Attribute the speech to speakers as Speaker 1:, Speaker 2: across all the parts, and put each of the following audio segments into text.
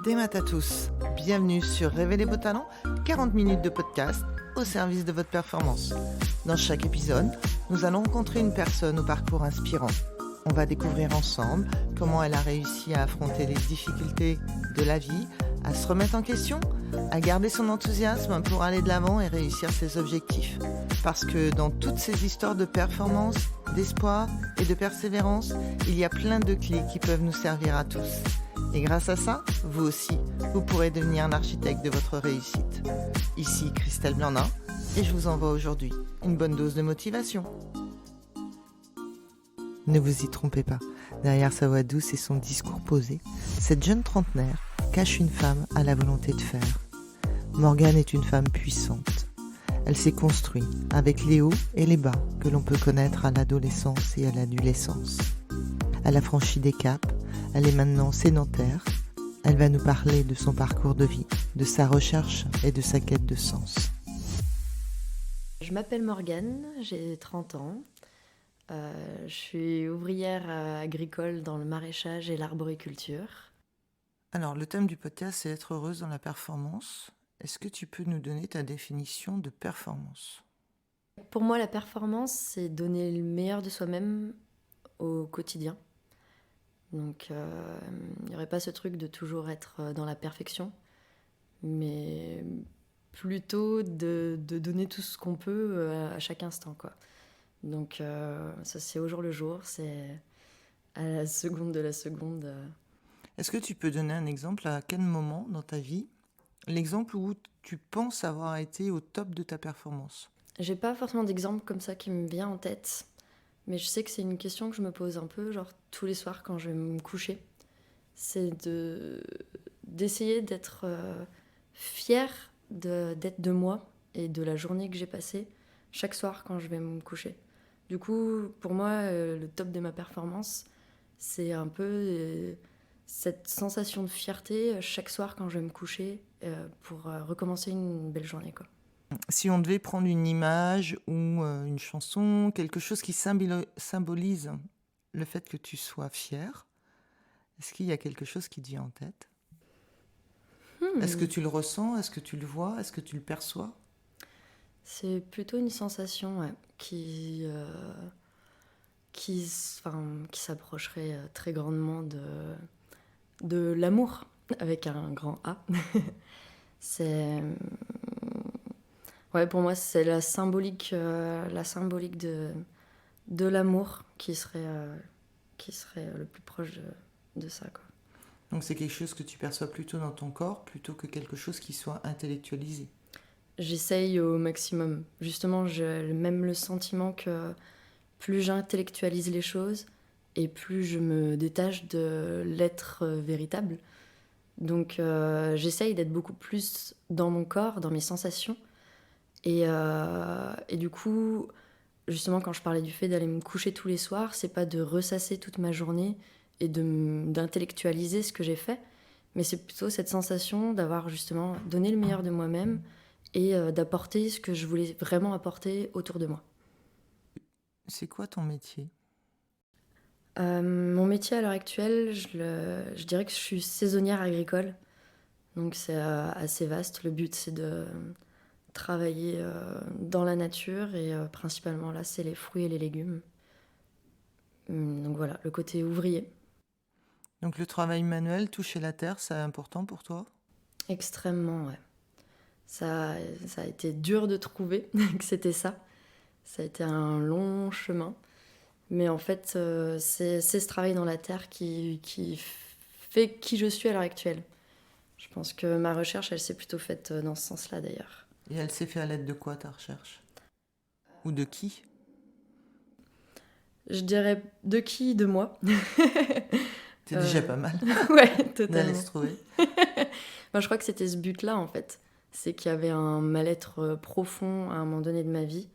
Speaker 1: Des maths à tous, bienvenue sur Révéler vos talents, 40 minutes de podcast au service de votre performance. Dans chaque épisode, nous allons rencontrer une personne au parcours inspirant. On va découvrir ensemble comment elle a réussi à affronter les difficultés de la vie, à se remettre en question, à garder son enthousiasme pour aller de l'avant et réussir ses objectifs. Parce que dans toutes ces histoires de performance, d'espoir et de persévérance, il y a plein de clés qui peuvent nous servir à tous. Et grâce à ça, vous aussi, vous pourrez devenir l'architecte de votre réussite. Ici Christelle Blandin, et je vous envoie aujourd'hui une bonne dose de motivation. Ne vous y trompez pas, derrière sa voix douce et son discours posé, cette jeune trentenaire cache une femme à la volonté de faire. Morgane est une femme puissante. Elle s'est construite avec les hauts et les bas que l'on peut connaître à l'adolescence et à l'adolescence. Elle a franchi des caps, elle est maintenant sédentaire. Elle va nous parler de son parcours de vie, de sa recherche et de sa quête de sens.
Speaker 2: Je m'appelle Morgane, j'ai 30 ans. Je suis ouvrière agricole dans le maraîchage et l'arboriculture.
Speaker 1: Alors, le thème du podcast, c'est être heureuse dans la performance. Est-ce que tu peux nous donner ta définition de performance ?
Speaker 2: Pour moi, la performance, c'est donner le meilleur de soi-même au quotidien. Donc, il n'y aurait pas ce truc de toujours être dans la perfection, mais plutôt de donner tout ce qu'on peut à chaque instant, quoi. Donc, ça, c'est au jour le jour, c'est à la seconde de la seconde.
Speaker 1: Est-ce que tu peux donner un exemple à quel moment dans ta vie, l'exemple où tu penses avoir été au top de ta performance ?
Speaker 2: J'ai pas forcément d'exemple comme ça qui me vient en tête, mais je sais que c'est une question que je me pose un peu, genre tous les soirs quand je vais me coucher. C'est d'essayer d'être fière d'être de moi et de la journée que j'ai passée chaque soir quand je vais me coucher. Du coup, pour moi, le top de ma performance, c'est un peu cette sensation de fierté chaque soir quand je vais me coucher pour recommencer une belle journée, quoi.
Speaker 1: Si on devait prendre une image ou une chanson, quelque chose qui symbolise le fait que tu sois fière, est-ce qu'il y a quelque chose qui te vient en tête ? Est-ce que tu le ressens ? Est-ce que tu le vois ? Est-ce que tu le perçois ?
Speaker 2: C'est plutôt une sensation, ouais, qui s'approcherait très grandement de l'amour, avec un grand A. C'est... Ouais, pour moi, c'est la symbolique de l'amour qui serait le plus proche de ça, quoi.
Speaker 1: Donc c'est quelque chose que tu perçois plutôt dans ton corps, plutôt que quelque chose qui soit intellectualisé.
Speaker 2: J'essaye au maximum. Justement, j'ai même le sentiment que plus j'intellectualise les choses et plus je me détache de l'être véritable. Donc j'essaye d'être beaucoup plus dans mon corps, dans mes sensations. Et du coup, justement, quand je parlais du fait d'aller me coucher tous les soirs, c'est pas de ressasser toute ma journée et d'intellectualiser ce que j'ai fait, mais c'est plutôt cette sensation d'avoir justement donné le meilleur de moi-même et d'apporter ce que je voulais vraiment apporter autour de moi.
Speaker 1: C'est quoi ton métier ?
Speaker 2: Mon métier à l'heure actuelle, je dirais que je suis saisonnière agricole, donc c'est assez vaste. Le but, c'est de travailler dans la nature et principalement là, c'est les fruits et les légumes. Donc voilà, le côté ouvrier.
Speaker 1: Donc le travail manuel, toucher la terre, c'est important pour toi ?
Speaker 2: Extrêmement, ouais. Ça a été dur de trouver que c'était ça. Ça a été un long chemin. Mais en fait, c'est ce travail dans la terre qui fait qui je suis à l'heure actuelle. Je pense que ma recherche, elle s'est plutôt faite dans ce sens-là, d'ailleurs.
Speaker 1: Et elle s'est faite à l'aide de quoi, ta recherche ? Ou de qui ?
Speaker 2: Je dirais de qui, de moi.
Speaker 1: C'est déjà pas mal
Speaker 2: Ouais,
Speaker 1: d'aller
Speaker 2: totalement.
Speaker 1: se trouver.
Speaker 2: Moi, je crois que c'était ce but-là, en fait. C'est qu'il y avait un mal-être profond à un moment donné de ma vie.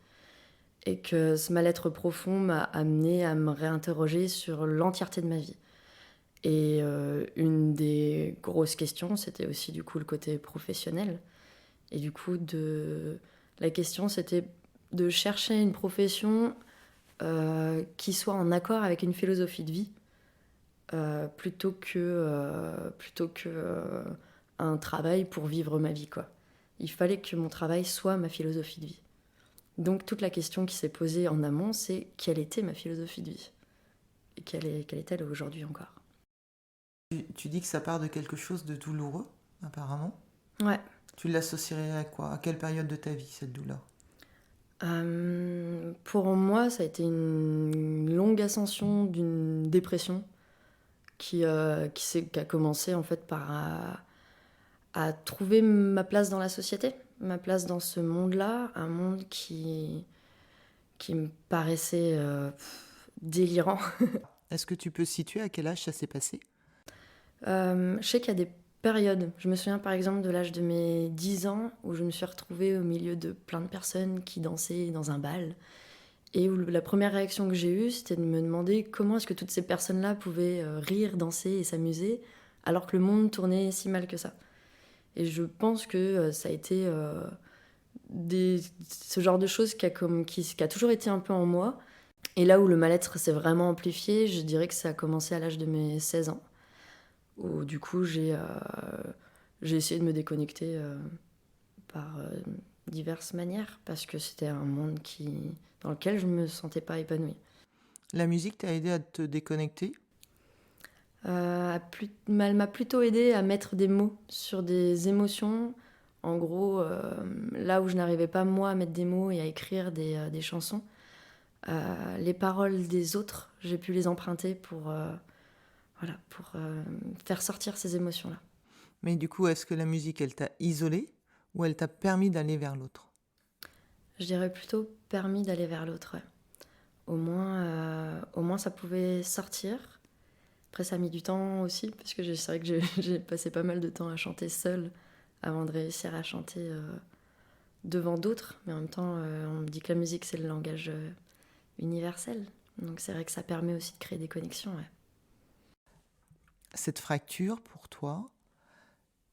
Speaker 2: Et que ce mal-être profond m'a amené à me réinterroger sur l'entièreté de ma vie. Et une des grosses questions, c'était aussi du coup le côté professionnel. Et du coup, la question, c'était de chercher une profession qui soit en accord avec une philosophie de vie plutôt que un travail pour vivre ma vie, quoi. Il fallait que mon travail soit ma philosophie de vie. Donc toute la question qui s'est posée en amont, c'est quelle était ma philosophie de vie? Et quelle est-elle aujourd'hui encore?
Speaker 1: Tu dis que ça part de quelque chose de douloureux, apparemment.
Speaker 2: Ouais.
Speaker 1: Tu l'associerais à quoi? À quelle période de ta vie, cette douleur?
Speaker 2: Pour moi, ça a été une longue ascension d'une dépression qui a commencé en fait par à trouver ma place dans la société, ma place dans ce monde-là, un monde qui me paraissait délirant.
Speaker 1: Est-ce que tu peux situer à quel âge ça s'est passé?
Speaker 2: Je sais qu'il y a des périodes. Je me souviens par exemple de l'âge de mes 10 ans où je me suis retrouvée au milieu de plein de personnes qui dansaient dans un bal. Et où la première réaction que j'ai eue, c'était de me demander comment est-ce que toutes ces personnes-là pouvaient rire, danser et s'amuser alors que le monde tournait si mal que ça. Et je pense que ça a été ce genre de choses qui a toujours été un peu en moi. Et là où le mal-être s'est vraiment amplifié, je dirais que ça a commencé à l'âge de mes 16 ans. Où du coup, j'ai essayé de me déconnecter par diverses manières parce que c'était un monde dans lequel je ne me sentais pas épanouie.
Speaker 1: La musique t'a aidé à te déconnecter?
Speaker 2: Elle m'a plutôt aidé à mettre des mots sur des émotions. En gros, là où je n'arrivais pas moi à mettre des mots et à écrire des chansons, les paroles des autres, j'ai pu les emprunter pour faire sortir ces émotions-là.
Speaker 1: Mais du coup, est-ce que la musique, elle t'a isolée ou elle t'a permis d'aller vers l'autre?
Speaker 2: Je dirais plutôt permis d'aller vers l'autre. Ouais. Au moins, ça pouvait sortir. Après, ça a mis du temps aussi, parce que c'est vrai que j'ai passé pas mal de temps à chanter seule avant de réussir à chanter devant d'autres. Mais en même temps, on me dit que la musique, c'est le langage universel. Donc c'est vrai que ça permet aussi de créer des connexions. Ouais.
Speaker 1: Cette fracture, pour toi,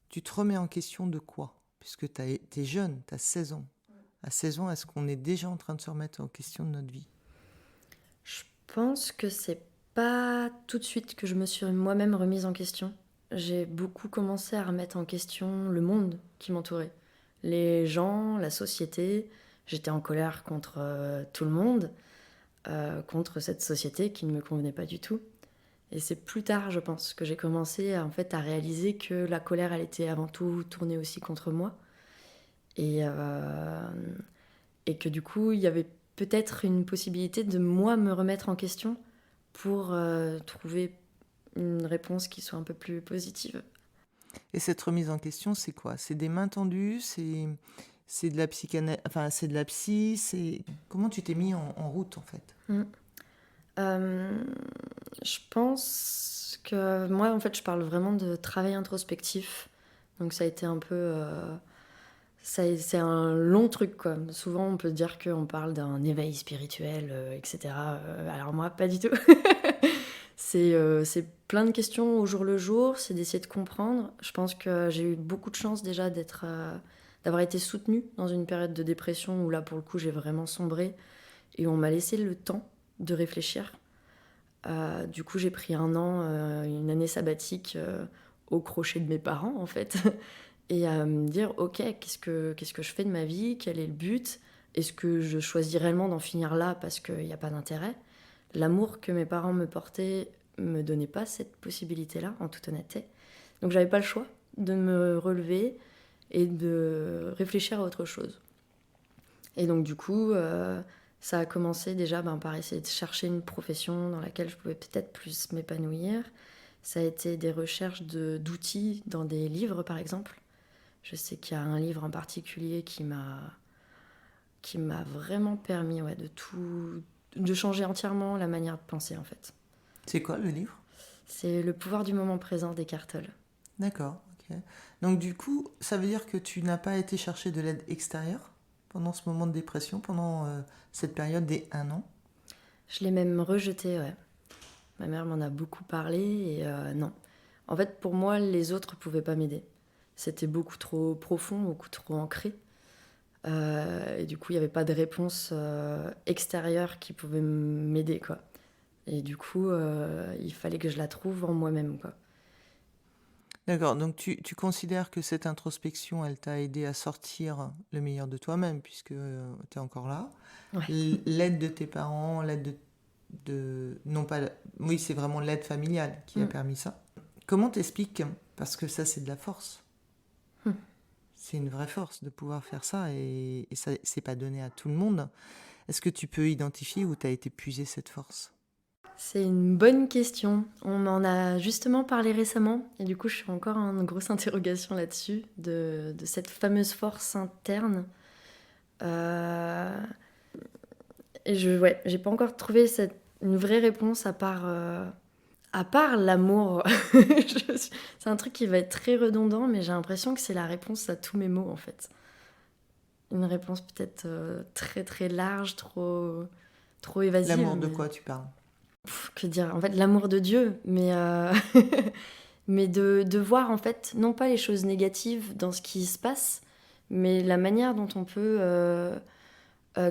Speaker 1: tu te remets en question de quoi? Puisque t'es jeune, t'as 16 ans. À 16 ans, est-ce qu'on est déjà en train de se remettre en question de notre vie?
Speaker 2: Je pense que c'est pas tout de suite que je me suis moi-même remise en question. J'ai beaucoup commencé à remettre en question le monde qui m'entourait. Les gens, la société. J'étais en colère contre tout le monde, contre cette société qui ne me convenait pas du tout. Et c'est plus tard, je pense, que j'ai commencé en fait, à réaliser que la colère, elle était avant tout tournée aussi contre moi. Et, euh, et que du coup, il y avait peut-être une possibilité de moi me remettre en question pour trouver une réponse qui soit un peu plus positive.
Speaker 1: Et cette remise en question, c'est quoi? C'est des mains tendues, c'est de la psychanalyse, enfin c'est de la psy, c'est comment tu t'es mis en route en fait?
Speaker 2: Je pense que moi, en fait, je parle vraiment de travail introspectif. Donc ça a été un peu... c'est un long truc, quoi. Souvent, on peut dire qu'on parle d'un éveil spirituel, etc. Alors moi, pas du tout. C'est plein de questions au jour le jour, c'est d'essayer de comprendre. Je pense que j'ai eu beaucoup de chance déjà d'avoir été soutenue dans une période de dépression où là, pour le coup, j'ai vraiment sombré et où on m'a laissé le temps de réfléchir. Du coup, j'ai pris un an, une année sabbatique au crochet de mes parents, en fait, et à me dire, ok, qu'est-ce que je fais de ma vie? Quel est le but? Est-ce que je choisis réellement d'en finir là parce qu'il n'y a pas d'intérêt? L'amour que mes parents me portaient me donnait pas cette possibilité-là, en toute honnêteté. Donc j'avais pas le choix de me relever et de réfléchir à autre chose. Et donc du coup, ça a commencé déjà par essayer de chercher une profession dans laquelle je pouvais peut-être plus m'épanouir. Ça a été des recherches d'outils dans des livres, par exemple. Je sais qu'il y a un livre en particulier qui m'a vraiment permis de changer entièrement la manière de penser, en fait.
Speaker 1: C'est quoi le livre?
Speaker 2: C'est Le pouvoir du moment présent d'Eckhart Tolle.
Speaker 1: D'accord, ok. Donc du coup, ça veut dire que tu n'as pas été chercher de l'aide extérieure pendant ce moment de dépression, pendant cette période des 1 an?
Speaker 2: Je l'ai même rejeté, ouais. Ma mère m'en a beaucoup parlé et non. En fait, pour moi, les autres pouvaient pas m'aider. C'était beaucoup trop profond, beaucoup trop ancré. Et du coup, il n'y avait pas de réponse extérieure qui pouvait m'aider, quoi. Et du coup, il fallait que je la trouve en moi-même, quoi.
Speaker 1: D'accord, donc tu considères que cette introspection, elle t'a aidé à sortir le meilleur de toi-même, puisque tu es encore là.
Speaker 2: Ouais.
Speaker 1: L'aide de tes parents, l'aide non pas... Oui, c'est vraiment l'aide familiale qui a
Speaker 2: Mm.
Speaker 1: permis ça. Comment t'expliques? Parce que ça, c'est de la force.
Speaker 2: Mm.
Speaker 1: C'est une vraie force de pouvoir faire ça, et ça, c'est pas donné à tout le monde. Est-ce que tu peux identifier où tu as été puiser cette force?
Speaker 2: C'est une bonne question. On m'en a justement parlé récemment, et du coup, je suis encore en grosse interrogation là-dessus, de cette fameuse force interne. Euh, Et j'ai pas encore trouvé une vraie réponse à part l'amour. C'est un truc qui va être très redondant, mais j'ai l'impression que c'est la réponse à tous mes mots, en fait. Une réponse peut-être très très large, trop évasive.
Speaker 1: L'amour de quoi tu parles?
Speaker 2: Que dire? En fait, l'amour de Dieu, mais de voir, en fait, non pas les choses négatives dans ce qui se passe, mais la manière dont on peut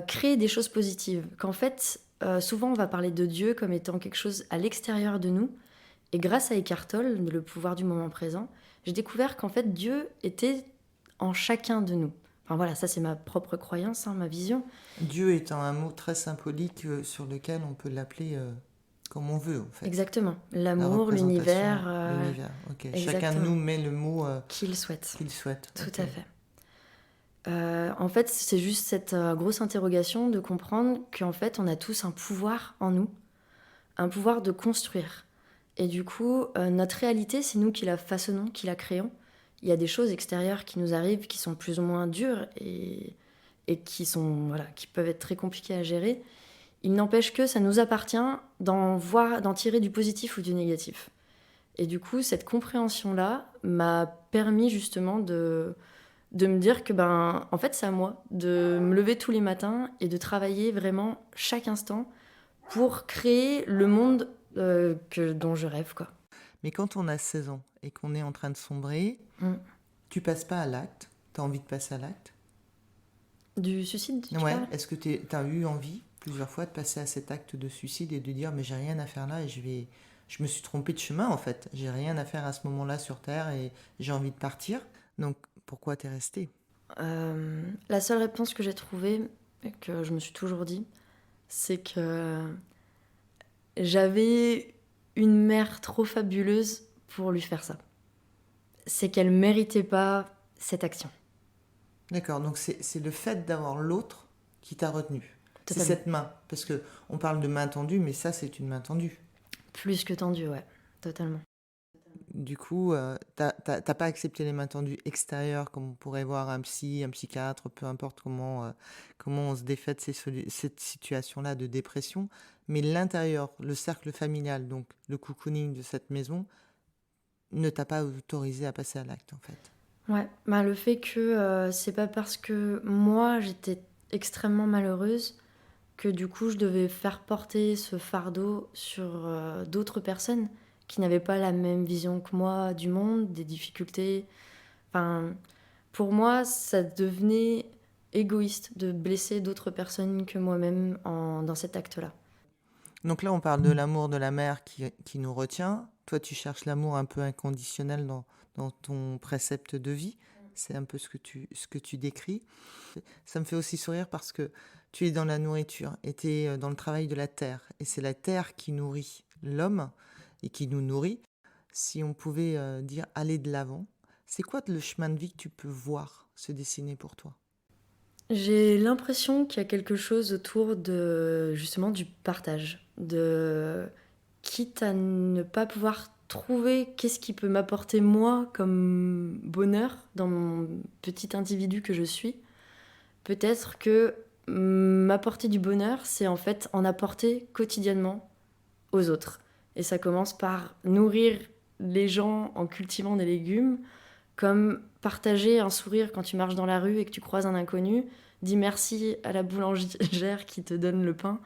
Speaker 2: créer des choses positives. Qu'en fait, souvent, on va parler de Dieu comme étant quelque chose à l'extérieur de nous. Et grâce à Eckhart Tolle, le pouvoir du moment présent, j'ai découvert qu'en fait, Dieu était en chacun de nous. Enfin voilà, ça c'est ma propre croyance, hein, ma vision.
Speaker 1: Dieu étant un mot très symbolique sur lequel on peut l'appeler comme on veut, en fait.
Speaker 2: Exactement.
Speaker 1: La
Speaker 2: L'amour,
Speaker 1: représentation,
Speaker 2: l'univers.
Speaker 1: l'univers. Ok. Chacun de
Speaker 2: Exactement.
Speaker 1: nous met le mot
Speaker 2: Qu'il souhaite.
Speaker 1: qu'il souhaite.
Speaker 2: Tout
Speaker 1: Ok.
Speaker 2: à fait. En fait, c'est juste cette grosse interrogation de comprendre qu'en fait, on a tous un pouvoir en nous, un pouvoir de construire. Et du coup, notre réalité, c'est nous qui la façonnons, qui la créons. Il y a des choses extérieures qui nous arrivent, qui sont plus ou moins dures et qui peuvent être très compliquées à gérer. Il n'empêche que ça nous appartient d'en tirer du positif ou du négatif. Et du coup, cette compréhension-là m'a permis justement de me dire que, en fait, c'est à moi de me lever tous les matins et de travailler vraiment chaque instant pour créer le monde dont je rêve, quoi.
Speaker 1: Mais quand on a 16 ans et qu'on est en train de sombrer,
Speaker 2: Mm.
Speaker 1: tu passes pas à l'acte. Tu as envie de passer à l'acte?
Speaker 2: Du suicide, tu
Speaker 1: Ouais.
Speaker 2: parles?
Speaker 1: Est-ce que tu as eu envie plusieurs fois de passer à cet acte de suicide et de dire mais j'ai rien à faire là et je me suis trompée de chemin en fait. J'ai rien à faire à ce moment-là sur Terre et j'ai envie de partir. Donc pourquoi t'es resté?
Speaker 2: La seule réponse que j'ai trouvée, et que je me suis toujours dit, c'est que j'avais une mère trop fabuleuse pour lui faire ça. C'est qu'elle méritait pas cette action.
Speaker 1: D'accord, donc c'est le fait d'avoir l'autre qui t'a retenu. C'est
Speaker 2: Totalement.
Speaker 1: cette main, parce que on parle de main tendue, mais ça c'est une main tendue.
Speaker 2: Plus que tendu, ouais, totalement.
Speaker 1: Du coup, t'as pas accepté les mains tendues extérieures comme on pourrait voir un psy, un psychiatre, peu importe comment on se défait de cette situation-là de dépression, mais l'intérieur, le cercle familial, donc le cocooning de cette maison, ne t'a pas autorisé à passer à l'acte en fait.
Speaker 2: Ouais, le fait que c'est pas parce que moi j'étais extrêmement malheureuse que du coup je devais faire porter ce fardeau sur d'autres personnes qui n'avaient pas la même vision que moi du monde, des difficultés. Enfin, pour moi, ça devenait égoïste de blesser d'autres personnes que moi-même dans cet acte-là.
Speaker 1: Donc là, on parle de l'amour de la mère qui nous retient. Toi, tu cherches l'amour un peu inconditionnel dans ton précepte de vie. C'est un peu ce que tu décris. Ça me fait aussi sourire parce que tu es dans la nourriture et tu es dans le travail de la terre. Et c'est la terre qui nourrit l'homme et qui nous nourrit. Si on pouvait dire aller de l'avant, c'est quoi le chemin de vie que tu peux voir se dessiner pour toi?
Speaker 2: J'ai l'impression qu'il y a quelque chose autour de justement du partage, de quitte à ne pas pouvoir trouver qu'est-ce qui peut m'apporter moi comme bonheur dans mon petit individu que je suis. Peut-être que m'apporter du bonheur, c'est en fait en apporter quotidiennement aux autres. Et ça commence par nourrir les gens en cultivant des légumes, comme partager un sourire quand tu marches dans la rue et que tu croises un inconnu, dis merci à la boulangère qui te donne le pain.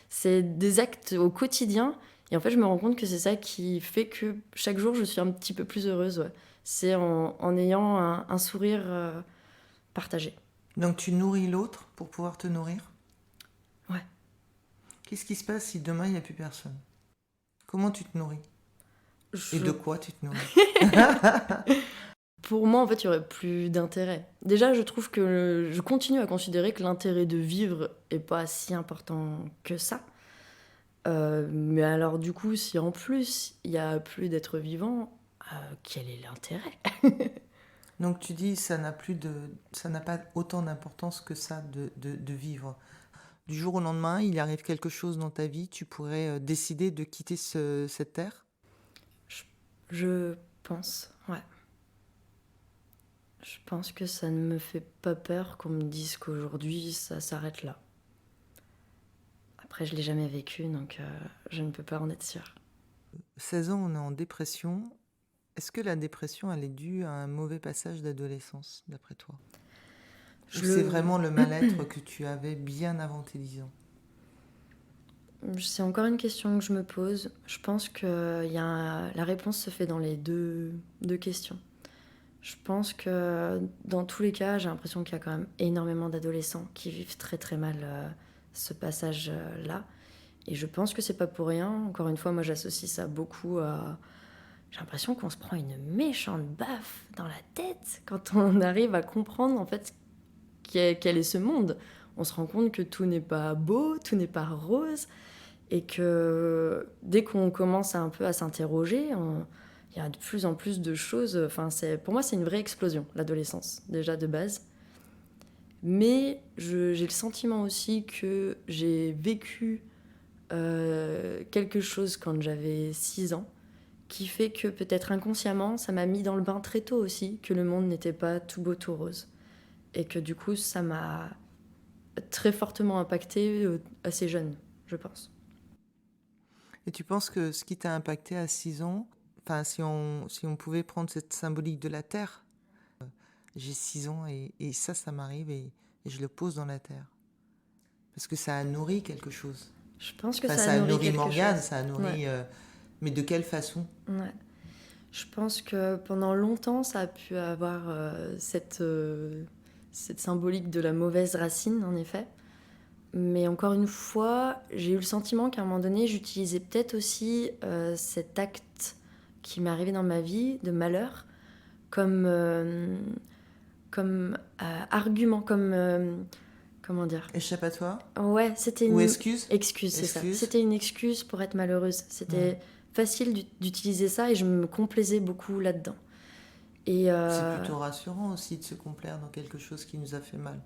Speaker 2: C'est des actes au quotidien. Et en fait, je me rends compte que c'est ça qui fait que chaque jour, je suis un petit peu plus heureuse. Ouais. C'est en ayant un sourire partagé.
Speaker 1: Donc tu nourris l'autre pour pouvoir te nourrir?
Speaker 2: Ouais.
Speaker 1: Qu'est-ce qui se passe si demain il n'y a plus personne? Comment tu te nourris? Et de quoi tu te nourris?
Speaker 2: Pour moi, en fait, il y aurait plus d'intérêt. Déjà, je trouve que je continue à considérer que l'intérêt de vivre est pas si important que ça. Mais alors, du coup, si en plus il y a plus d'êtres vivants, quel est l'intérêt?
Speaker 1: Donc tu dis ça n'a pas autant d'importance que ça de vivre. Du jour au lendemain, il arrive quelque chose dans ta vie, tu pourrais décider de quitter cette terre?
Speaker 2: Je pense, ouais. Je pense que ça ne me fait pas peur qu'on me dise qu'aujourd'hui ça s'arrête là. Après, je l'ai jamais vécu, donc je ne peux pas en être sûre.
Speaker 1: 16 ans, on est en dépression. Est-ce que la dépression, elle est due à un mauvais passage d'adolescence, d'après toi? Ou c'est vraiment le mal-être que tu avais bien avant tes 10 ans?
Speaker 2: C'est encore une question que je me pose. Je pense que la réponse se fait dans les deux questions. Je pense que dans tous les cas, j'ai l'impression qu'il y a quand même énormément d'adolescents qui vivent très très mal ce passage-là. Et je pense que c'est pas pour rien. Encore une fois, moi j'associe ça beaucoup à... J'ai l'impression qu'on se prend une méchante baffe dans la tête quand on arrive à comprendre en fait quel est ce monde. On se rend compte que tout n'est pas beau, tout n'est pas rose, et que dès qu'on commence un peu à s'interroger, il y a de plus en plus de choses. Enfin, pour moi, c'est une vraie explosion, l'adolescence, déjà de base. Mais j'ai le sentiment aussi que j'ai vécu quelque chose quand j'avais 6 ans, qui fait que peut-être inconsciemment, ça m'a mis dans le bain très tôt aussi, que le monde n'était pas tout beau, tout rose. Et que du coup, ça m'a très fortement impactée assez jeune, je pense.
Speaker 1: Et tu penses que ce qui t'a impacté à 6 ans, enfin, si on pouvait prendre cette symbolique de la terre, j'ai 6 ans et ça m'arrive et je le pose dans la terre. Parce que ça a nourri quelque chose.
Speaker 2: Je pense que
Speaker 1: Enfin,
Speaker 2: ça
Speaker 1: ça
Speaker 2: a
Speaker 1: a
Speaker 2: nourri
Speaker 1: nourri
Speaker 2: quelque
Speaker 1: Morgane,
Speaker 2: chose.
Speaker 1: ça a nourri...
Speaker 2: Ouais.
Speaker 1: mais de quelle façon?
Speaker 2: Ouais. Je pense que pendant longtemps, ça a pu avoir cette symbolique de la mauvaise racine, en effet. Mais encore une fois, j'ai eu le sentiment qu'à un moment donné, j'utilisais peut-être aussi cet acte qui m'est arrivé dans ma vie, de malheur, comme argument, comment dire?
Speaker 1: Échappatoire?
Speaker 2: Ouais, c'était
Speaker 1: Ou
Speaker 2: une
Speaker 1: excuse?
Speaker 2: excuse, c'est ça. C'était une excuse pour être malheureuse. C'était facile d'utiliser ça et je me complaisais beaucoup là-dedans. Et
Speaker 1: C'est plutôt rassurant aussi de se complaire dans quelque chose qui nous a fait mal.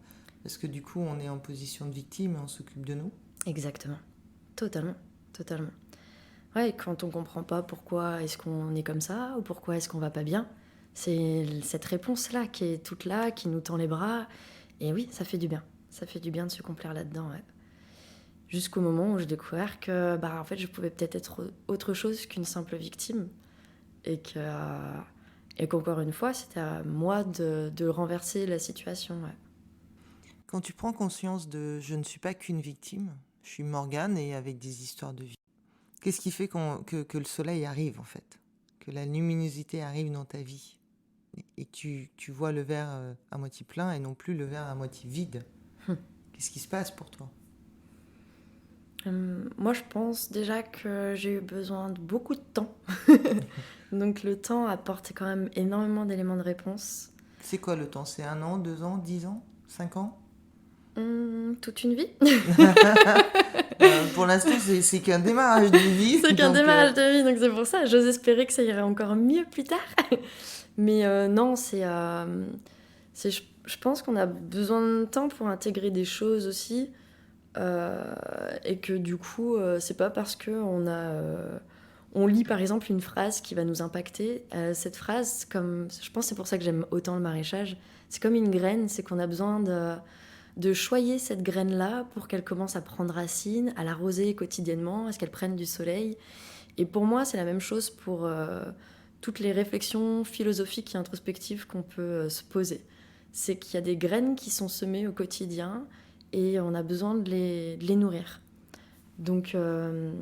Speaker 1: Parce que du coup, on est en position de victime et on s'occupe de nous.
Speaker 2: exactement, totalement, totalement. Ouais, et quand on comprend pas pourquoi est-ce qu'on est comme ça ou pourquoi est-ce qu'on va pas bien, c'est cette réponse-là qui est toute là, qui nous tend les bras. Et oui, ça fait du bien. Ça fait du bien de se complaire là-dedans, ouais. Jusqu'au moment où j'ai découvert que, en fait, je pouvais peut-être être autre chose qu'une simple victime. Et qu'encore une fois, c'était à moi de renverser la situation, ouais.
Speaker 1: Quand tu prends conscience de je ne suis pas qu'une victime, je suis Morgane et avec des histoires de vie. Qu'est-ce qui fait que le soleil arrive en fait? Que la luminosité arrive dans ta vie? Et tu vois le verre à moitié plein et non plus le verre à moitié vide. Qu'est-ce qui se passe pour toi?
Speaker 2: Moi, je pense déjà que j'ai eu besoin de beaucoup de temps. Donc le temps apporte quand même énormément d'éléments de réponse.
Speaker 1: C'est quoi le temps? C'est 1 an, 2 ans, 10 ans, 5 ans?
Speaker 2: Toute une vie.
Speaker 1: Pour l'instant, c'est qu'un démarrage de vie.
Speaker 2: C'est qu'un
Speaker 1: donc,
Speaker 2: démarrage de vie, donc c'est pour ça. J'ose espérer que ça irait encore mieux plus tard. Mais non, je pense qu'on a besoin de temps pour intégrer des choses aussi. Et que du coup, c'est pas parce on lit par exemple une phrase qui va nous impacter. Cette phrase, je pense que c'est pour ça que j'aime autant le maraîchage, c'est comme une graine, c'est qu'on a besoin de choyer cette graine-là pour qu'elle commence à prendre racine, à l'arroser quotidiennement, à ce qu'elle prenne du soleil. Et pour moi, c'est la même chose pour toutes les réflexions philosophiques et introspectives qu'on peut se poser. C'est qu'il y a des graines qui sont semées au quotidien et on a besoin de les nourrir. Donc le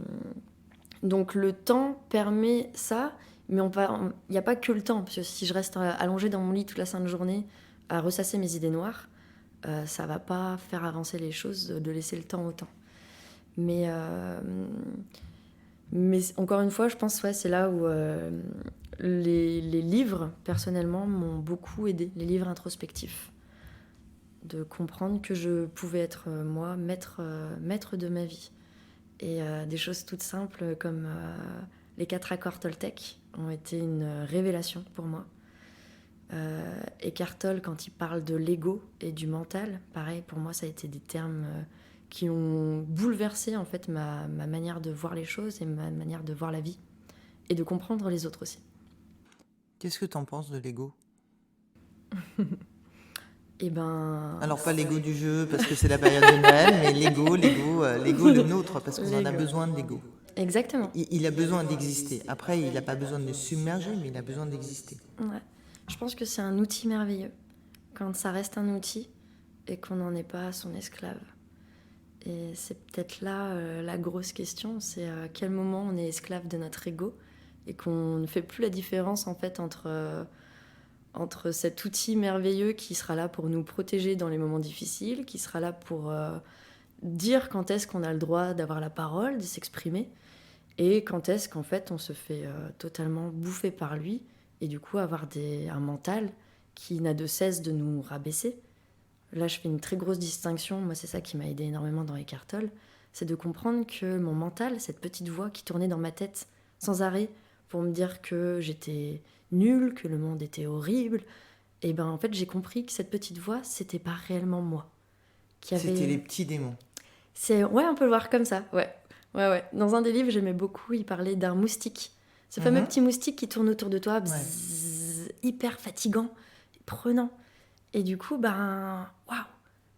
Speaker 2: temps permet ça, mais il n'y a pas que le temps, parce que si je reste allongée dans mon lit toute la sainte journée à ressasser mes idées noires, ça va pas faire avancer les choses de laisser le temps au temps. Mais Mais encore une fois, je pense que c'est là où les livres, personnellement, m'ont beaucoup aidé, les livres introspectifs. De comprendre que je pouvais être, moi, maître de ma vie. Et des choses toutes simples comme les 4 accords Toltec ont été une révélation pour moi. Eckhart Tolle, quand il parle de l'ego et du mental, pareil, pour moi, ça a été des termes qui ont bouleversé en fait ma manière de voir les choses et ma manière de voir la vie et de comprendre les autres aussi.
Speaker 1: Qu'est-ce que t'en penses de l'ego ?
Speaker 2: Et ben.
Speaker 1: Alors pas l'ego du jeu parce que c'est la période de Noël, mais l'ego le nôtre parce qu'on en a besoin de l'ego.
Speaker 2: Exactement.
Speaker 1: Il a besoin d'exister. Après, il n'a pas besoin de le submerger, mais il a besoin d'exister.
Speaker 2: Ouais. Je pense que c'est un outil merveilleux quand ça reste un outil et qu'on n'en est pas son esclave. Et c'est peut-être là la grosse question, c'est à quel moment on est esclave de notre ego et qu'on ne fait plus la différence en fait entre cet outil merveilleux qui sera là pour nous protéger dans les moments difficiles, qui sera là pour dire quand est-ce qu'on a le droit d'avoir la parole, de s'exprimer, et quand est-ce qu'en fait on se fait totalement bouffer par lui, et du coup avoir un mental qui n'a de cesse de nous rabaisser. Là, je fais une très grosse distinction, moi c'est ça qui m'a aidé énormément dans Eckhart Tolle, c'est de comprendre que mon mental, cette petite voix qui tournait dans ma tête sans arrêt pour me dire que j'étais nulle, que le monde était horrible, et ben en fait j'ai compris que cette petite voix, c'était pas réellement moi.
Speaker 1: C'était les petits démons.
Speaker 2: Ouais, on peut le voir comme ça, ouais. Dans un des livres, j'aimais beaucoup, il parlait d'un moustique. Ce fameux petit moustique qui tourne autour de toi, bzzz, hyper fatigant, prenant. Et du coup, waouh,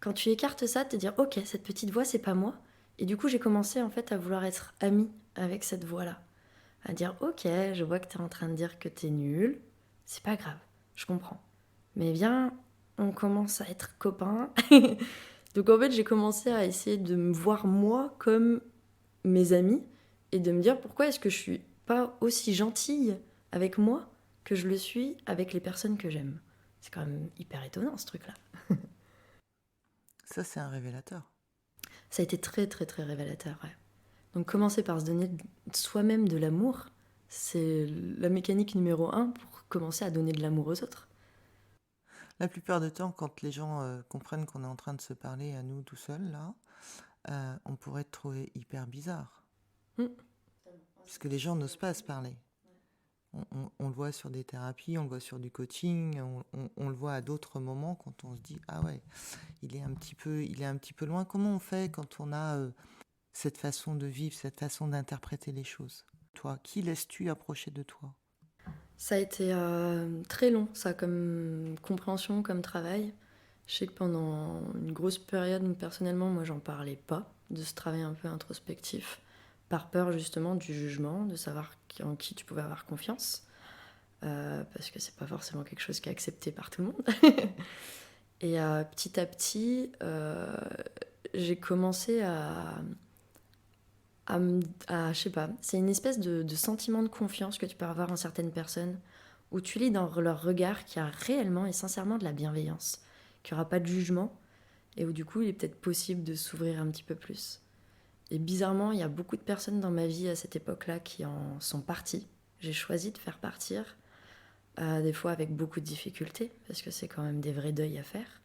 Speaker 2: quand tu écartes ça, te dire, ok, cette petite voix, c'est pas moi. Et du coup, j'ai commencé en fait à vouloir être amie avec cette voix-là. À dire, ok, je vois que t'es en train de dire que t'es nul, c'est pas grave, je comprends. Mais viens, on commence à être copains. Donc en fait, j'ai commencé à essayer de me voir moi comme mes amis et de me dire pourquoi est-ce que je suis pas aussi gentille avec moi que je le suis avec les personnes que j'aime. C'est quand même hyper étonnant ce truc-là.
Speaker 1: Ça, c'est un révélateur.
Speaker 2: Ça a été très très très révélateur, ouais. Donc commencer par se donner soi-même de l'amour, c'est la mécanique numéro 1 pour commencer à donner de l'amour aux autres.
Speaker 1: La plupart du temps, quand les gens comprennent qu'on est en train de se parler à nous tout seuls, là, on pourrait te trouver hyper bizarre. Puisque les gens n'osent pas se parler. On le voit sur des thérapies, on le voit sur du coaching, on le voit à d'autres moments quand on se dit « Ah ouais, il est un petit peu loin ». Comment on fait quand on a cette façon de vivre, cette façon d'interpréter les choses ? Toi, qui laisses-tu approcher de toi ?
Speaker 2: Ça a été très long, ça, comme compréhension, comme travail. Je sais que pendant une grosse période, personnellement, moi, j'en parlais pas, de ce travail un peu introspectif, par peur justement du jugement, de savoir en qui tu pouvais avoir confiance, parce que c'est pas forcément quelque chose qui est accepté par tout le monde. Et petit à petit, j'ai commencé à je sais pas, c'est une espèce de sentiment de confiance que tu peux avoir en certaines personnes, où tu lis dans leur regard qu'il y a réellement et sincèrement de la bienveillance, qu'il n'y aura pas de jugement, et où du coup il est peut-être possible de s'ouvrir un petit peu plus. Et bizarrement, il y a beaucoup de personnes dans ma vie à cette époque-là qui en sont parties. J'ai choisi de faire partir, des fois avec beaucoup de difficultés, parce que c'est quand même des vrais deuils à faire.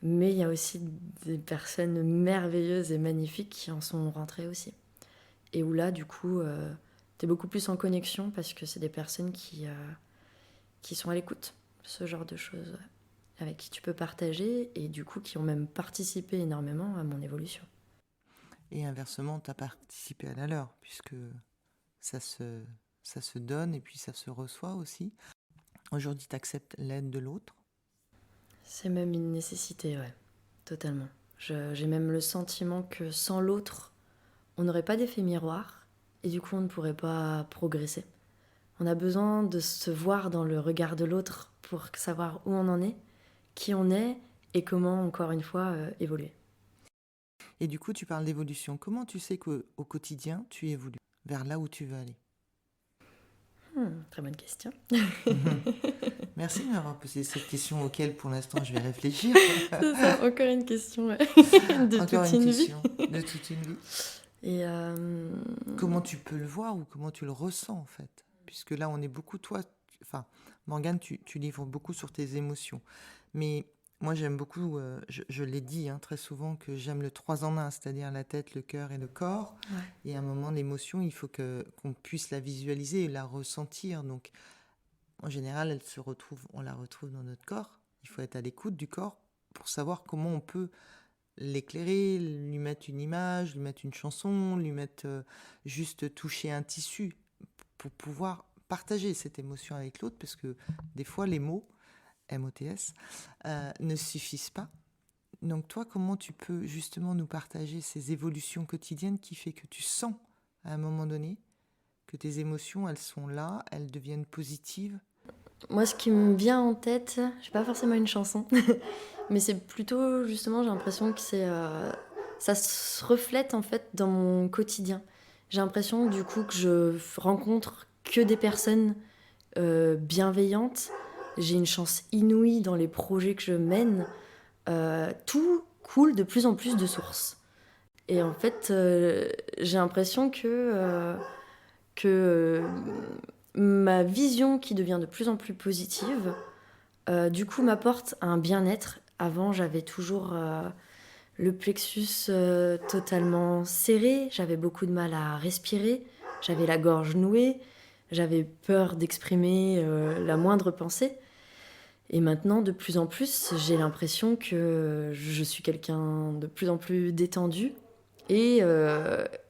Speaker 2: Mais il y a aussi des personnes merveilleuses et magnifiques qui en sont rentrées aussi. Et où là, du coup, t'es beaucoup plus en connexion parce que c'est des personnes qui sont à l'écoute, ce genre de choses, avec qui tu peux partager et du coup qui ont même participé énormément à mon évolution.
Speaker 1: Et inversement, tu as participé à la leur, puisque ça se donne et puis ça se reçoit aussi. Aujourd'hui, tu acceptes l'aide de l'autre.
Speaker 2: C'est même une nécessité, ouais, totalement. J'ai même le sentiment que sans l'autre, on n'aurait pas d'effet miroir et du coup on ne pourrait pas progresser. On a besoin de se voir dans le regard de l'autre pour savoir où on en est, qui on est et comment, encore une fois, évoluer.
Speaker 1: Et du coup, tu parles d'évolution. Comment tu sais qu'au quotidien, tu évolues vers là où tu veux aller ?
Speaker 2: Très bonne question.
Speaker 1: Merci de m'avoir posé cette question auquel, pour l'instant, je vais réfléchir.
Speaker 2: C'est ça, encore une question de
Speaker 1: encore
Speaker 2: toute
Speaker 1: une
Speaker 2: une
Speaker 1: question
Speaker 2: vie.
Speaker 1: de toute une vie.
Speaker 2: Et
Speaker 1: Comment tu peux le voir ou comment tu le ressens en fait? Puisque là, on est beaucoup, toi, enfin, Morgane, tu livres beaucoup sur tes émotions. Mais moi, j'aime beaucoup, je l'ai dit très souvent, que j'aime le 3 en 1, c'est-à-dire la tête, le cœur et le corps.
Speaker 2: ouais.
Speaker 1: Et à un moment, l'émotion, il faut qu'on puisse la visualiser et la ressentir. Donc, en général, on la retrouve dans notre corps. Il faut être à l'écoute du corps pour savoir comment on peut l'éclairer, lui mettre une image, lui mettre une chanson, lui mettre juste toucher un tissu pour pouvoir partager cette émotion avec l'autre, parce que des fois les mots, MOTS, ne suffisent pas. Donc toi, comment tu peux justement nous partager ces évolutions quotidiennes qui fait que tu sens à un moment donné que tes émotions, elles sont là, elles deviennent positives?
Speaker 2: Moi, ce qui me vient en tête, j'ai pas forcément une chanson, mais c'est plutôt justement, j'ai l'impression que ça se reflète en fait dans mon quotidien. J'ai l'impression du coup que je rencontre que des personnes bienveillantes. J'ai une chance inouïe dans les projets que je mène. Tout coule de plus en plus de sources. Et en fait, j'ai l'impression que ma vision qui devient de plus en plus positive, du coup, m'apporte un bien-être. Avant, j'avais toujours le plexus totalement serré, j'avais beaucoup de mal à respirer, j'avais la gorge nouée, j'avais peur d'exprimer la moindre pensée. Et maintenant, de plus en plus, j'ai l'impression que je suis quelqu'un de plus en plus détendu. Et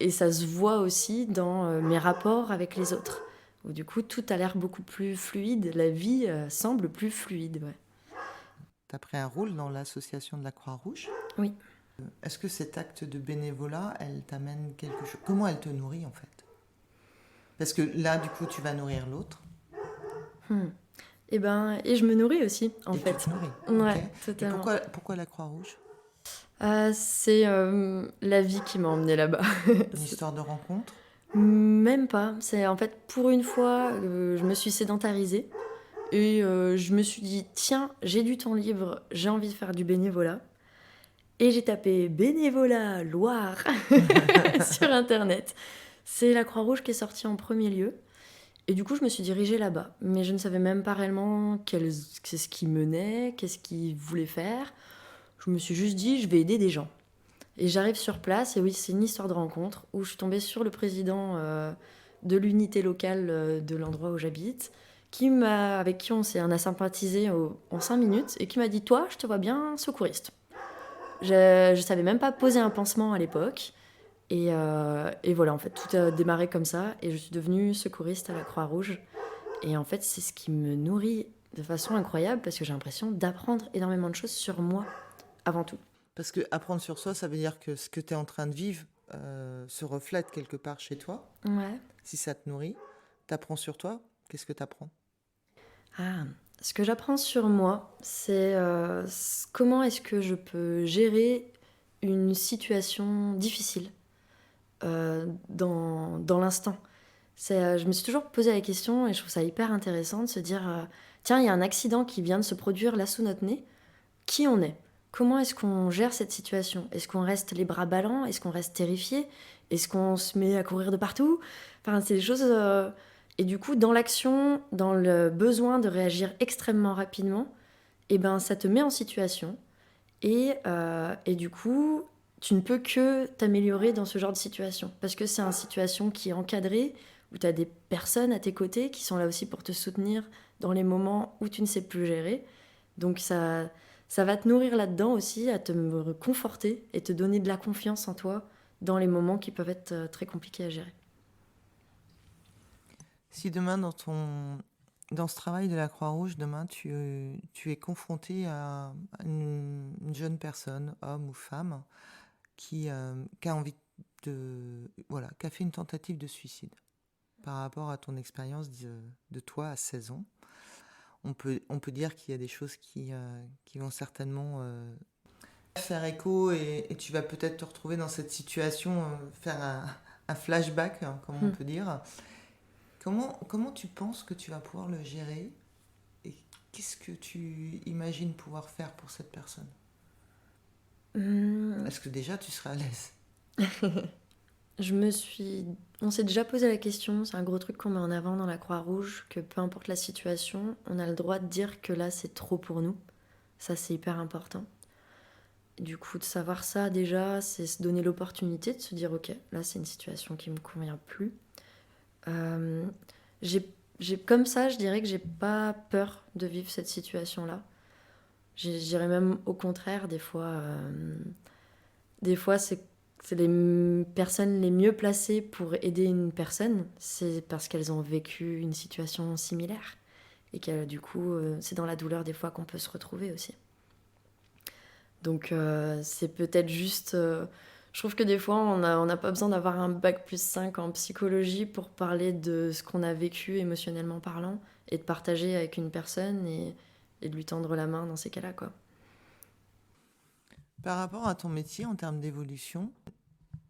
Speaker 2: ça se voit aussi dans mes rapports avec les autres. Où du coup, tout a l'air beaucoup plus fluide. La vie semble plus fluide. Ouais.
Speaker 1: Tu as pris un rôle dans l'association de la Croix-Rouge.
Speaker 2: Oui.
Speaker 1: Est-ce que cet acte de bénévolat, elle t'amène quelque chose? Comment elle te nourrit en fait? Parce que là, du coup, tu vas nourrir l'autre.
Speaker 2: Et je me nourris aussi, en
Speaker 1: Et
Speaker 2: fait.
Speaker 1: tu te nourris.
Speaker 2: Ouais,
Speaker 1: Ok. Et
Speaker 2: totalement.
Speaker 1: pourquoi la Croix-Rouge?
Speaker 2: C'est la vie qui m'a emmenée là-bas.
Speaker 1: Une histoire de rencontre?
Speaker 2: Même pas. C'est en fait pour une fois, je me suis sédentarisée et je me suis dit tiens, j'ai du temps libre, j'ai envie de faire du bénévolat. Et j'ai tapé bénévolat Loire sur internet. C'est la Croix-Rouge qui est sortie en premier lieu. Et du coup, je me suis dirigée là-bas. Mais je ne savais même pas réellement qu'est-ce qui menait, qu'est-ce qu'ils voulaient faire. Je me suis juste dit, je vais aider des gens. Et j'arrive sur place, et oui, c'est une histoire de rencontre, où je suis tombée sur le président de l'unité locale de l'endroit où j'habite, avec qui on a sympathisé en 5 minutes, et qui m'a dit, toi, je te vois bien secouriste. Je savais même pas poser un pansement à l'époque. Et voilà, en fait, tout a démarré comme ça. Et je suis devenue secouriste à la Croix-Rouge. Et en fait, c'est ce qui me nourrit de façon incroyable parce que j'ai l'impression d'apprendre énormément de choses sur moi avant tout.
Speaker 1: Parce que apprendre sur soi, ça veut dire que ce que tu es en train de vivre se reflète quelque part chez toi.
Speaker 2: Ouais.
Speaker 1: Si ça te nourrit, t'apprends sur toi. Qu'est-ce que t'apprends?
Speaker 2: Ah, ce que j'apprends sur moi, c'est comment est-ce que je peux gérer une situation difficile dans l'instant. Je me suis toujours posé la question et je trouve ça hyper intéressant de se dire tiens, il y a un accident qui vient de se produire là sous notre nez. Qui on est? Comment est-ce qu'on gère cette situation? Est-ce qu'on reste les bras ballants? Est-ce qu'on reste terrifié? Est-ce qu'on se met à courir de partout? Enfin, c'est des choses... Et du coup, dans l'action, dans le besoin de réagir extrêmement rapidement, eh ben, ça te met en situation. Et du coup, tu ne peux que t'améliorer dans ce genre de situation. Parce que c'est une situation qui est encadrée, où tu as des personnes à tes côtés qui sont là aussi pour te soutenir dans les moments où tu ne sais plus gérer. Donc ça va te nourrir là-dedans aussi, à te conforter et te donner de la confiance en toi dans les moments qui peuvent être très compliqués à gérer.
Speaker 1: Si demain, dans ce travail de la Croix-Rouge, demain, tu es confronté à une jeune personne, homme ou femme, qui a envie voilà, qui a fait une tentative de suicide par rapport à ton expérience de toi à 16 ans. On peut dire qu'il y a des choses qui vont certainement faire écho et tu vas peut-être te retrouver dans cette situation, faire un flashback, comme on peut dire. Comment tu penses que tu vas pouvoir le gérer et qu'est-ce que tu imagines pouvoir faire pour cette personne? Est-ce que déjà tu seras à l'aise?
Speaker 2: On s'est déjà posé la question, c'est un gros truc qu'on met en avant dans la Croix-Rouge, que peu importe la situation, on a le droit de dire que là c'est trop pour nous. Ça c'est hyper important. Du coup, de savoir ça déjà, c'est se donner l'opportunité de se dire ok, là c'est une situation qui me convient plus. Comme ça, je dirais que j'ai pas peur de vivre cette situation-là. Je dirais même au contraire, des fois c'est les personnes les mieux placées pour aider une personne, c'est parce qu'elles ont vécu une situation similaire. Et que du coup, c'est dans la douleur des fois qu'on peut se retrouver aussi. Donc c'est peut-être juste... je trouve que des fois, on n'a pas besoin d'avoir un bac+5 en psychologie pour parler de ce qu'on a vécu émotionnellement parlant et de partager avec une personne et de lui tendre la main dans ces cas-là, quoi.
Speaker 1: Par rapport à ton métier, en termes d'évolution,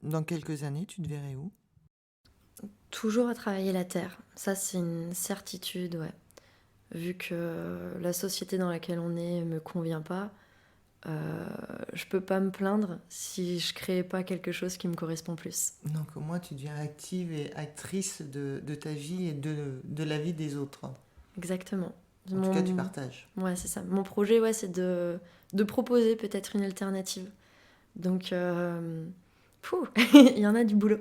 Speaker 1: dans quelques années, tu te verrais où ?
Speaker 2: Toujours à travailler la terre. Ça, c'est une certitude, ouais. Vu que la société dans laquelle on est me convient pas, je peux pas me plaindre si je crée pas quelque chose qui me correspond plus.
Speaker 1: Donc au moins tu deviens active et actrice de ta vie et de la vie des autres.
Speaker 2: Exactement.
Speaker 1: En tout cas, tu partages.
Speaker 2: Ouais, c'est ça. Mon projet, ouais, c'est de proposer peut-être une alternative. Donc, il y en a du boulot.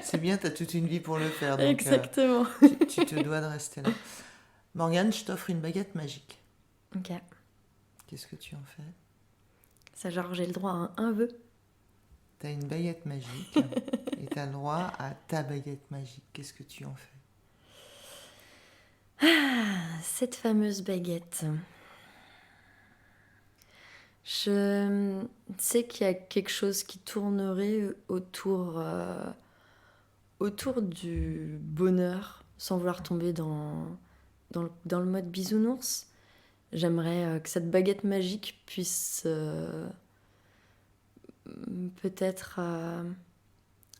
Speaker 1: C'est bien, tu as toute une vie pour le faire. Donc,
Speaker 2: exactement.
Speaker 1: Tu te dois de rester là. Morgane, je t'offre une baguette magique.
Speaker 2: Ok.
Speaker 1: Qu'est-ce que tu en fais ?
Speaker 2: Ça, genre, j'ai le droit à un vœu.
Speaker 1: T'as une baguette magique et t'as le droit à ta baguette magique. Qu'est-ce que tu en fais ?
Speaker 2: Cette fameuse baguette. Je sais qu'il y a quelque chose qui tournerait autour du bonheur, sans vouloir tomber dans le mode bisounours. J'aimerais que cette baguette magique puisse peut-être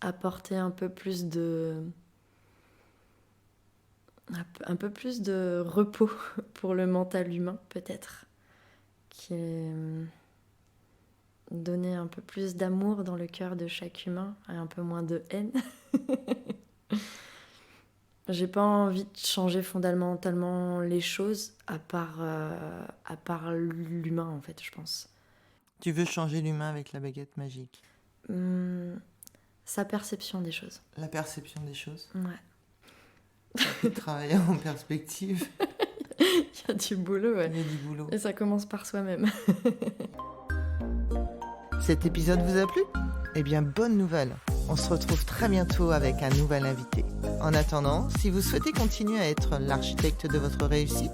Speaker 2: apporter un peu plus de repos pour le mental humain, peut-être. Donner un peu plus d'amour dans le cœur de chaque humain et un peu moins de haine. J'ai pas envie de changer fondamentalement les choses à part l'humain, en fait, je pense.
Speaker 1: Tu veux changer l'humain avec la baguette magique ?
Speaker 2: Sa perception des choses.
Speaker 1: La perception des choses ?
Speaker 2: Ouais.
Speaker 1: Tu travailles en perspective.
Speaker 2: Il y a du boulot, ouais.
Speaker 1: Il y a du boulot.
Speaker 2: Et ça commence par soi-même.
Speaker 1: Cet épisode vous a plu ? Eh bien, bonne nouvelle. On se retrouve très bientôt avec un nouvel invité. En attendant, si vous souhaitez continuer à être l'architecte de votre réussite,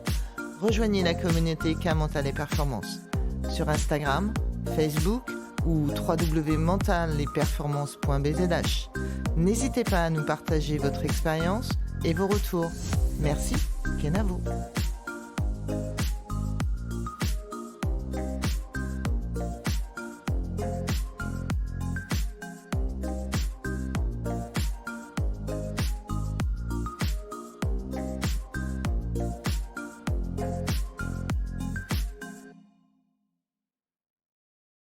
Speaker 1: rejoignez la communauté K Mental et Performance sur Instagram, Facebook ou www.mentalesperformances.bzh. N'hésitez pas à nous partager votre expérience et vos retours. Merci, Kenavo.